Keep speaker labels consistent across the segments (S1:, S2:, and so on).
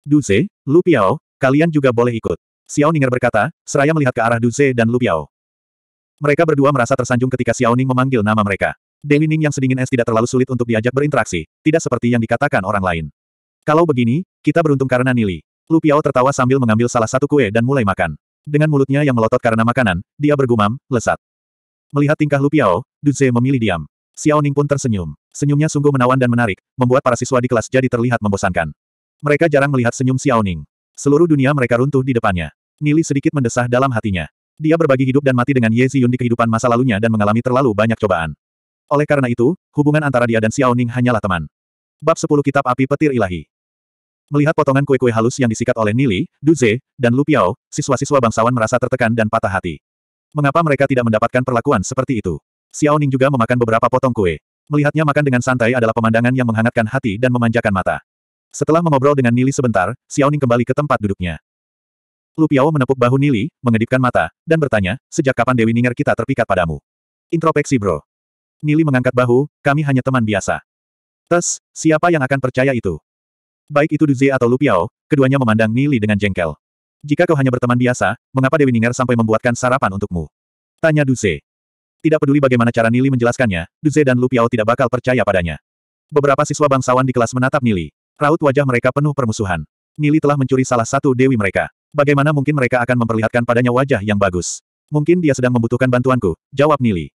S1: Du Ze, Lu Piao, kalian juga boleh ikut. Xiao Ninger berkata, seraya melihat ke arah Du Ze dan Lu Piao. Mereka berdua merasa tersanjung ketika Xiao Ning memanggil nama mereka. Dewi Ning yang sedingin es tidak terlalu sulit untuk diajak berinteraksi, tidak seperti yang dikatakan orang lain. Kalau begini, kita beruntung karena Nili. Lu Piao tertawa sambil mengambil salah satu kue dan mulai makan. Dengan mulutnya yang melotot karena makanan, dia bergumam, lezat. Melihat tingkah Lu Piao, Du Ze memilih diam. Xiao Ning pun tersenyum. Senyumnya sungguh menawan dan menarik, membuat para siswa di kelas jadi terlihat membosankan. Mereka jarang melihat senyum Xiao Ning. Seluruh dunia mereka runtuh di depannya. Nili sedikit mendesah dalam hatinya. Dia berbagi hidup dan mati dengan Ye Ziyun di kehidupan masa lalunya dan mengalami terlalu banyak cobaan. Oleh karena itu, hubungan antara dia dan Xiao Ning hanyalah teman. Bab 10 Kitab Api Petir Ilahi. Melihat potongan kue-kue halus yang disikat oleh Nili, Du Ze, dan Lu Piao, siswa-siswa bangsawan merasa tertekan dan patah hati. Mengapa mereka tidak mendapatkan perlakuan seperti itu? Xiao Ning juga memakan beberapa potong kue. Melihatnya makan dengan santai adalah pemandangan yang menghangatkan hati dan memanjakan mata. Setelah mengobrol dengan Nili sebentar, Xiao Ning kembali ke tempat duduknya. Lu Piao menepuk bahu Nili, mengedipkan mata, dan bertanya, sejak kapan Dewi Ninger kita terpikat padamu? Introspeksi bro. Nili mengangkat bahu, kami hanya teman biasa. Tes, siapa yang akan percaya itu? Baik itu Du Ze atau Lu Piao, keduanya memandang Nili dengan jengkel. Jika kau hanya berteman biasa, mengapa Dewi Ninger sampai membuatkan sarapan untukmu? Tanya Du Ze. Tidak peduli bagaimana cara Nili menjelaskannya, Du Ze dan Lu Piao tidak bakal percaya padanya. Beberapa siswa bangsawan di kelas menatap Nili. Raut wajah mereka penuh permusuhan. Nili telah mencuri salah satu dewi mereka. Bagaimana mungkin mereka akan memperlihatkan padanya wajah yang bagus? Mungkin dia sedang membutuhkan bantuanku, jawab Nili.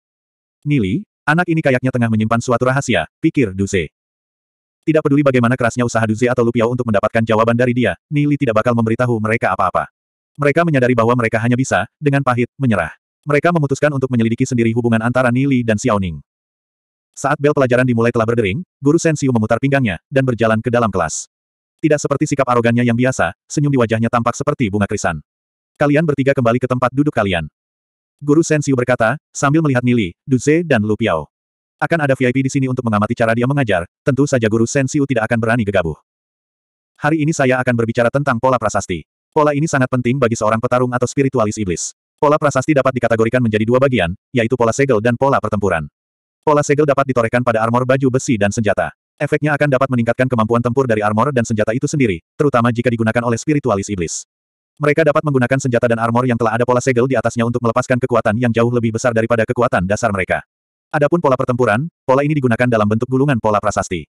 S1: Nili, anak ini kayaknya tengah menyimpan suatu rahasia, pikir Du Ze. Tidak peduli bagaimana kerasnya usaha Du Ze atau Lu Piao untuk mendapatkan jawaban dari dia, Nili tidak bakal memberitahu mereka apa-apa. Mereka menyadari bahwa mereka hanya bisa, dengan pahit, menyerah. Mereka memutuskan untuk menyelidiki sendiri hubungan antara Nili dan Xiao Ning. Saat bel pelajaran dimulai telah berdering, Guru Shen Xiu memutar pinggangnya, dan berjalan ke dalam kelas. Tidak seperti sikap arogannya yang biasa, senyum di wajahnya tampak seperti bunga krisan. Kalian bertiga kembali ke tempat duduk kalian. Guru Shen Xiu berkata, sambil melihat Nili, Du Ze dan Lu Piao. Akan ada VIP di sini untuk mengamati cara dia mengajar, tentu saja Guru Shen Xiu tidak akan berani gegabah. Hari ini saya akan berbicara tentang pola prasasti. Pola ini sangat penting bagi seorang petarung atau spiritualis iblis. Pola prasasti dapat dikategorikan menjadi dua bagian, yaitu pola segel dan pola pertempuran. Pola segel dapat ditorehkan pada armor baju besi dan senjata. Efeknya akan dapat meningkatkan kemampuan tempur dari armor dan senjata itu sendiri, terutama jika digunakan oleh spiritualis iblis. Mereka dapat menggunakan senjata dan armor yang telah ada pola segel di atasnya untuk melepaskan kekuatan yang jauh lebih besar daripada kekuatan dasar mereka. Adapun pola pertempuran, pola ini digunakan dalam bentuk gulungan pola prasasti.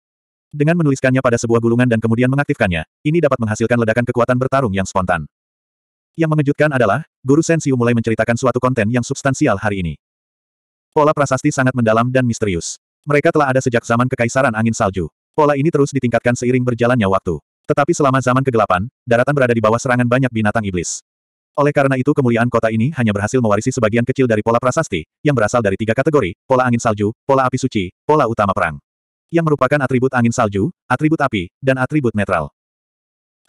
S1: Dengan menuliskannya pada sebuah gulungan dan kemudian mengaktifkannya, ini dapat menghasilkan ledakan kekuatan bertarung yang spontan. Yang mengejutkan adalah, Guru Shen Xiu mulai menceritakan suatu konten yang substansial hari ini. Pola prasasti sangat mendalam dan misterius. Mereka telah ada sejak zaman Kekaisaran Angin Salju. Pola ini terus ditingkatkan seiring berjalannya waktu. Tetapi selama zaman kegelapan, daratan berada di bawah serangan banyak binatang iblis. Oleh karena itu kemuliaan kota ini hanya berhasil mewarisi sebagian kecil dari pola prasasti, yang berasal dari 3 kategori, pola angin salju, pola api suci, pola utama perang. Yang merupakan atribut angin salju, atribut api, dan atribut netral.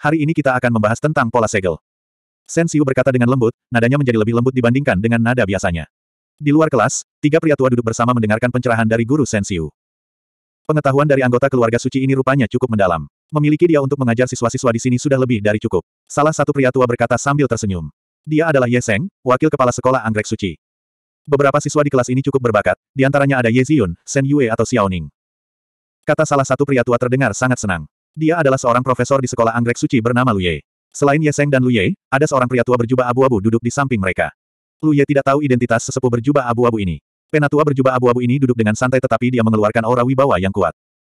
S1: Hari ini kita akan membahas tentang pola segel. Shen Xiu berkata dengan lembut, nadanya menjadi lebih lembut dibandingkan dengan nada biasanya. Di luar kelas, 3 pria tua duduk bersama mendengarkan pencerahan dari Guru Shen Xiu. Pengetahuan dari anggota keluarga suci ini rupanya cukup mendalam. Memiliki dia untuk mengajar siswa-siswa di sini sudah lebih dari cukup. Salah satu pria tua berkata sambil tersenyum. Dia adalah Ye Sheng, wakil kepala sekolah anggrek suci. Beberapa siswa di kelas ini cukup berbakat, di antaranya ada Ye Ziyun, Shen Yue atau Xiao Ning. Kata salah satu pria tua terdengar sangat senang. Dia adalah seorang profesor di sekolah anggrek suci bernama Lu Ye. Selain Ye Sheng dan Lu Ye, ada seorang pria tua berjubah abu-abu duduk di samping mereka. Lu Ye tidak tahu identitas sesepuh berjubah abu-abu ini. Penatua berjubah abu-abu ini duduk dengan santai tetapi dia mengeluarkan aura wibawa yang kuat.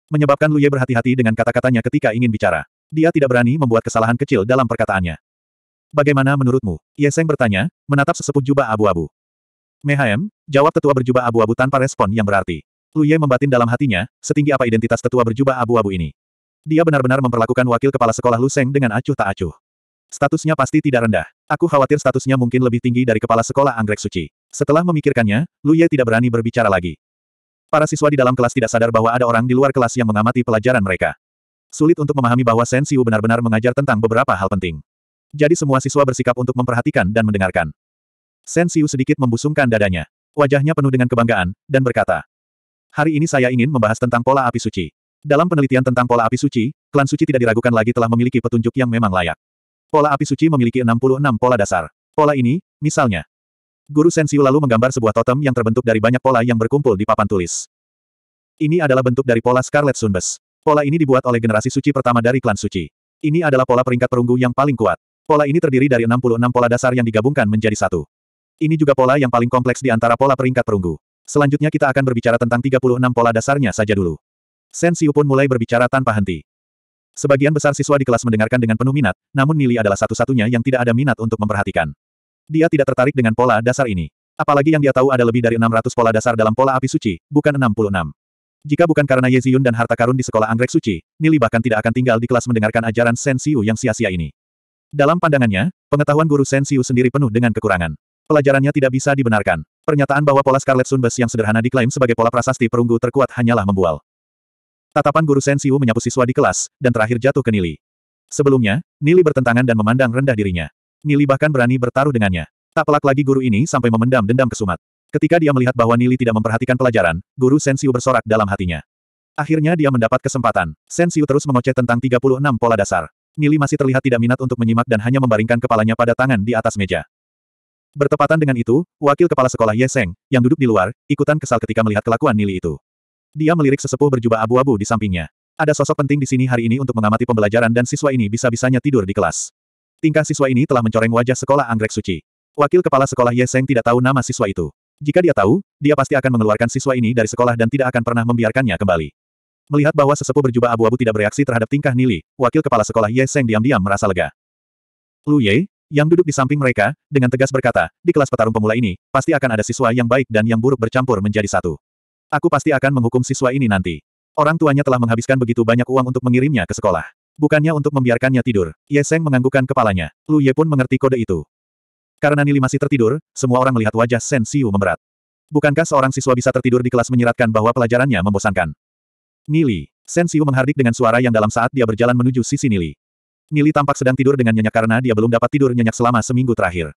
S1: Menyebabkan Lu Ye berhati-hati dengan kata-katanya ketika ingin bicara. Dia tidak berani membuat kesalahan kecil dalam perkataannya. Bagaimana menurutmu? Ye Sheng bertanya, menatap sesepuh jubah abu-abu. Mehem, jawab tetua berjubah abu-abu tanpa respon yang berarti. Lu Ye membatin dalam hatinya, setinggi apa identitas tetua berjubah abu-abu ini. Dia benar-benar memperlakukan wakil kepala sekolah Lu Sheng dengan acuh tak acuh. Statusnya pasti tidak rendah. Aku khawatir statusnya mungkin lebih tinggi dari kepala sekolah anggrek suci. Setelah memikirkannya, Lu Ye tidak berani berbicara lagi. Para siswa di dalam kelas tidak sadar bahwa ada orang di luar kelas yang mengamati pelajaran mereka. Sulit untuk memahami bahwa Shen Xiu benar-benar mengajar tentang beberapa hal penting. Jadi semua siswa bersikap untuk memperhatikan dan mendengarkan. Shen Xiu sedikit membusungkan dadanya. Wajahnya penuh dengan kebanggaan, dan berkata, hari ini saya ingin membahas tentang pola api suci. Dalam penelitian tentang pola api suci, klan suci tidak diragukan lagi telah memiliki petunjuk yang memang layak. Pola api suci memiliki 66 pola dasar. Pola ini, misalnya. Guru Shen Xiu lalu menggambar sebuah totem yang terbentuk dari banyak pola yang berkumpul di papan tulis. Ini adalah bentuk dari pola Scarlet Sunburst. Pola ini dibuat oleh generasi suci pertama dari klan suci. Ini adalah pola peringkat perunggu yang paling kuat. Pola ini terdiri dari 66 pola dasar yang digabungkan menjadi satu. Ini juga pola yang paling kompleks di antara pola peringkat perunggu. Selanjutnya kita akan berbicara tentang 36 pola dasarnya saja dulu. Shen Xiu pun mulai berbicara tanpa henti. Sebagian besar siswa di kelas mendengarkan dengan penuh minat, namun Nili adalah satu-satunya yang tidak ada minat untuk memperhatikan. Dia tidak tertarik dengan pola dasar ini. Apalagi yang dia tahu ada lebih dari 600 pola dasar dalam pola api suci, bukan 66. Jika bukan karena Ye Ziyun dan harta karun di sekolah anggrek suci, Nili bahkan tidak akan tinggal di kelas mendengarkan ajaran Shen Xiu yang sia-sia ini. Dalam pandangannya, pengetahuan guru Shen Xiu sendiri penuh dengan kekurangan. Pelajarannya tidak bisa dibenarkan. Pernyataan bahwa pola Scarlet Sunburst yang sederhana diklaim sebagai pola prasasti perunggu terkuat hanyalah membual. Tatapan guru Shen Xiu menyapu siswa di kelas, dan terakhir jatuh ke Nili. Sebelumnya, Nili bertentangan dan memandang rendah dirinya. Nili bahkan berani bertaruh dengannya. Tak pelak lagi guru ini sampai memendam dendam kesumat. Ketika dia melihat bahwa Nili tidak memperhatikan pelajaran, guru Shen Xiu bersorak dalam hatinya. Akhirnya dia mendapat kesempatan. Shen Xiu terus mengoceh tentang 36 pola dasar. Nili masih terlihat tidak minat untuk menyimak dan hanya membaringkan kepalanya pada tangan di atas meja. Bertepatan dengan itu, wakil kepala sekolah Ye Seng, yang duduk di luar, ikutan kesal ketika melihat kelakuan Nili itu. Dia melirik sesepuh berjubah abu-abu di sampingnya. Ada sosok penting di sini hari ini untuk mengamati pembelajaran dan siswa ini bisa-bisanya tidur di kelas. Tingkah siswa ini telah mencoreng wajah sekolah anggrek suci. Wakil kepala sekolah Ye Seng tidak tahu nama siswa itu. Jika dia tahu, dia pasti akan mengeluarkan siswa ini dari sekolah dan tidak akan pernah membiarkannya kembali. Melihat bahwa sesepuh berjubah abu-abu tidak bereaksi terhadap tingkah Nili, wakil kepala sekolah Ye Seng diam-diam merasa lega. Lu Ye, yang duduk di samping mereka, dengan tegas berkata, di kelas petarung pemula ini, pasti akan ada siswa yang baik dan yang buruk bercampur menjadi satu. Aku pasti akan menghukum siswa ini nanti. Orang tuanya telah menghabiskan begitu banyak uang untuk mengirimnya ke sekolah. Bukannya untuk membiarkannya tidur. Ye Seng menganggukkan kepalanya. Lu Ye pun mengerti kode itu. Karena Nili masih tertidur, semua orang melihat wajah Shen Xiu memberat. Bukankah seorang siswa bisa tertidur di kelas menyiratkan bahwa pelajarannya membosankan? Nili. Shen Xiu menghardik dengan suara yang dalam saat dia berjalan menuju sisi Nili. Nili tampak sedang tidur dengan nyenyak karena dia belum dapat tidur nyenyak selama seminggu terakhir.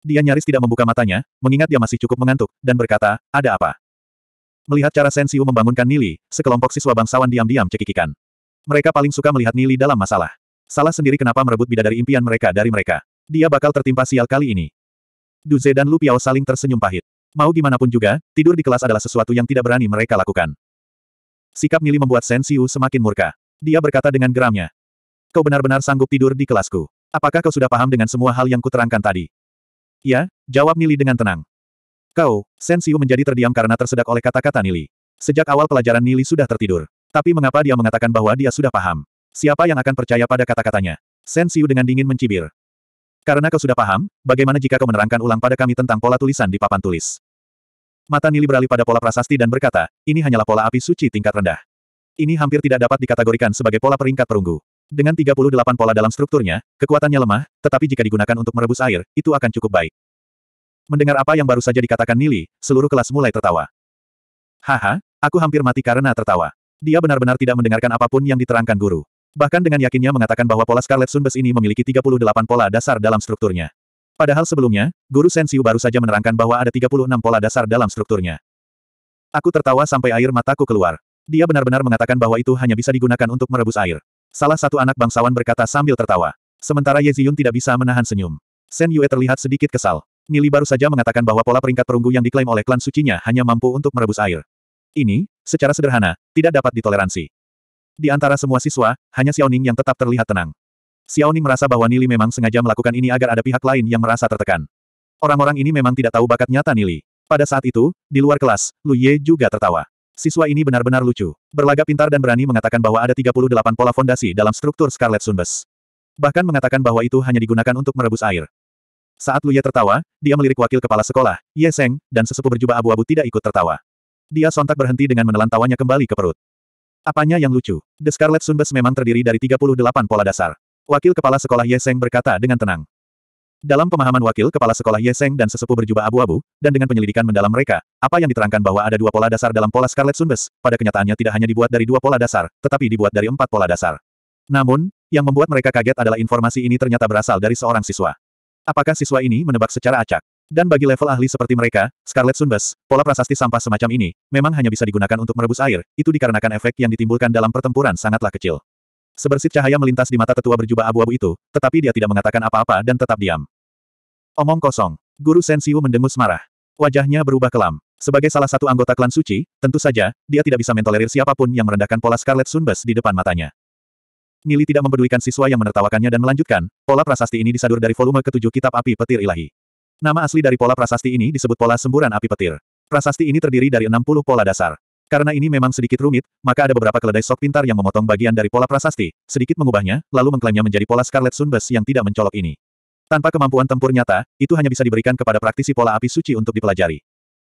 S1: Dia nyaris tidak membuka matanya, mengingat dia masih cukup mengantuk, dan berkata, ada apa? Melihat cara Shen Xiu membangunkan Nili, sekelompok siswa bangsawan diam-diam cekikikan. Mereka paling suka melihat Nili dalam masalah. Salah sendiri kenapa merebut bidadari impian mereka dari mereka. Dia bakal tertimpa sial kali ini. Du Ze dan Lu Piao saling tersenyum pahit. Mau gimana pun juga, tidur di kelas adalah sesuatu yang tidak berani mereka lakukan. Sikap Nili membuat Shen Xiu semakin murka. Dia berkata dengan geramnya. Kau benar-benar sanggup tidur di kelasku. Apakah kau sudah paham dengan semua hal yang kuterangkan tadi? Ya, jawab Nili dengan tenang. Kau, Shen Xiu menjadi terdiam karena tersedak oleh kata-kata Nili. Sejak awal pelajaran Nili sudah tertidur. Tapi mengapa dia mengatakan bahwa dia sudah paham? Siapa yang akan percaya pada kata-katanya? Shen Xiu dengan dingin mencibir. Karena kau sudah paham, bagaimana jika kau menerangkan ulang pada kami tentang pola tulisan di papan tulis? Mata Nili beralih pada pola prasasti dan berkata, ini hanyalah pola api suci tingkat rendah. Ini hampir tidak dapat dikategorikan sebagai pola peringkat perunggu. Dengan 38 pola dalam strukturnya, kekuatannya lemah, tetapi jika digunakan untuk merebus air, itu akan cukup baik. Mendengar apa yang baru saja dikatakan Nili, seluruh kelas mulai tertawa. Haha, aku hampir mati karena tertawa. Dia benar-benar tidak mendengarkan apapun yang diterangkan guru. Bahkan dengan yakinnya mengatakan bahwa pola Scarlet Sunburst ini memiliki 38 pola dasar dalam strukturnya. Padahal sebelumnya, guru Shen Xiu baru saja menerangkan bahwa ada 36 pola dasar dalam strukturnya. Aku tertawa sampai air mataku keluar. Dia benar-benar mengatakan bahwa itu hanya bisa digunakan untuk merebus air. Salah satu anak bangsawan berkata sambil tertawa. Sementara Ye Ziyun tidak bisa menahan senyum. Shen Yue terlihat sedikit kesal. Nili baru saja mengatakan bahwa pola peringkat perunggu yang diklaim oleh klan sucinya hanya mampu untuk merebus air. Ini, secara sederhana, tidak dapat ditoleransi. Di antara semua siswa, hanya Xiaoning yang tetap terlihat tenang. Xiaoning merasa bahwa Nili memang sengaja melakukan ini agar ada pihak lain yang merasa tertekan. Orang-orang ini memang tidak tahu bakat nyata Nili. Pada saat itu, di luar kelas, Lu Ye juga tertawa. Siswa ini benar-benar lucu. Berlagak pintar dan berani mengatakan bahwa ada 38 pola fondasi dalam struktur Scarlet Sunburst. Bahkan mengatakan bahwa itu hanya digunakan untuk merebus air. Saat Lu Ye tertawa, dia melirik wakil kepala sekolah, Ye Seng, dan sesepuh berjubah abu-abu tidak ikut tertawa. Dia sontak berhenti dengan menelan tawanya kembali ke perut. Apanya yang lucu? The Scarlet Sunburst memang terdiri dari 38 pola dasar. Wakil kepala sekolah Ye Seng berkata dengan tenang. Dalam pemahaman wakil kepala sekolah Ye Seng dan sesepuh berjubah abu-abu, dan dengan penyelidikan mendalam mereka, apa yang diterangkan bahwa ada 2 pola dasar dalam pola Scarlet Sunburst, pada kenyataannya tidak hanya dibuat dari 2 pola dasar, tetapi dibuat dari 4 pola dasar. Namun, yang membuat mereka kaget adalah informasi ini ternyata berasal dari seorang siswa. Apakah siswa ini menebak secara acak? Dan bagi level ahli seperti mereka, Scarlet Sunburst, pola prasasti sampah semacam ini, memang hanya bisa digunakan untuk merebus air, itu dikarenakan efek yang ditimbulkan dalam pertempuran sangatlah kecil. Sebersit cahaya melintas di mata tetua berjubah abu-abu itu, tetapi dia tidak mengatakan apa-apa dan tetap diam. Omong kosong. Guru Shen Xiu mendengus marah. Wajahnya berubah kelam. Sebagai salah satu anggota klan suci, tentu saja, dia tidak bisa mentolerir siapapun yang merendahkan pola Scarlet Sunburst di depan matanya. Nili tidak mempedulikan siswa yang menertawakannya dan melanjutkan, pola prasasti ini disadur dari volume ke-7 Kitab Api Petir Ilahi. Nama asli dari pola prasasti ini disebut pola semburan api petir. Prasasti ini terdiri dari 60 pola dasar. Karena ini memang sedikit rumit, maka ada beberapa keledai sok pintar yang memotong bagian dari pola prasasti, sedikit mengubahnya, lalu mengklaimnya menjadi pola Scarlet Sunburst yang tidak mencolok ini. Tanpa kemampuan tempur nyata, itu hanya bisa diberikan kepada praktisi pola api suci untuk dipelajari.